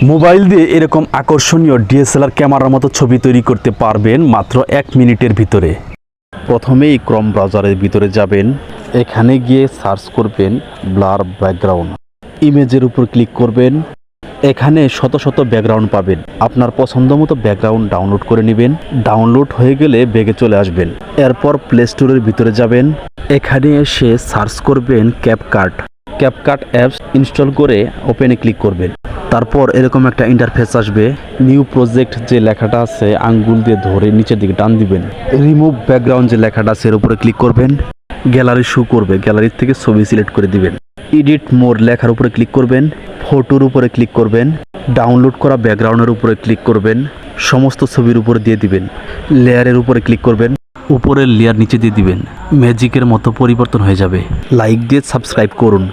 Mobile দিয়ে এরকম আকর্ষণীয় ডিএসএলআর ক্যামেরার মতো ছবি তৈরি করতে পারবেন মাত্র 1 মিনিটের ভিতরে। প্রথমেই ক্রোম ব্রাউজারের ভিতরে যাবেন, এখানে গিয়ে সার্চ করবেন ব্লার ব্যাকগ্রাউন্ড, ইমেজের উপর ক্লিক করবেন। এখানে শত শত ব্যাকগ্রাউন্ড পাবেন, আপনার পছন্দ মতো ব্যাকগ্রাউন্ড ডাউনলোড করে নেবেন। ডাউনলোড হয়ে গেলে ব্যাগে চলে আসবেন, এরপর প্লে স্টোরের ভিতরে যাবেন, এখানে এসে সার্চ করবেন ক্যাপকাট। ক্যাপকাট অ্যাপস ইনস্টল করে ওপেনে ক্লিক করবেন। তারপর এরকম একটা ইন্টারফেস আসবে, নিউ প্রজেক্ট যে লেখাটা আছে আঙ্গুল দিয়ে ধরে নিচের দিকে টান দিবেন। রিমুভ ব্যাকগ্রাউন্ড যে লেখাটা আছে এর উপরে ক্লিক করবেন, গ্যালারি শো করবে, গ্যালারির থেকে ছবি সিলেক্ট করে দিবেন। এডিট মোর লেখার উপরে ক্লিক করবেন, ফটোর উপরে ক্লিক করবেন, ডাউনলোড করা ব্যাকগ্রাউন্ডের উপরে ক্লিক করবেন, সমস্ত ছবির উপরে দিয়ে দিবেন। লেয়ারের উপরে ক্লিক করবেন, উপরের লেয়ার নিচে দিয়ে দিবেন। ম্যাজিকের মতো পরিবর্তন হয়ে যাবে। লাইক দিয়ে সাবস্ক্রাইব করুন।